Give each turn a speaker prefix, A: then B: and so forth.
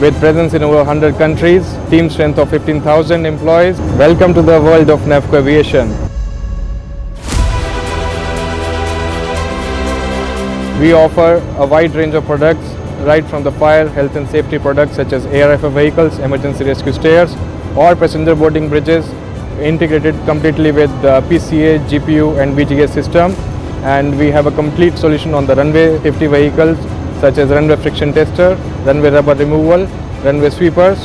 A: with presence in over 100 countries, team strength of 15,000 employees. Welcome to the world of NAFFCO Aviation. We offer a wide range of products, right from the fire, health and safety products such as ARFF vehicles, emergency rescue stairs, or passenger boarding bridges, integrated completely with the PCA, GPU and BGS system. And we have a complete solution on the runway safety vehicles such as runway friction tester, runway rubber removal, runway sweepers,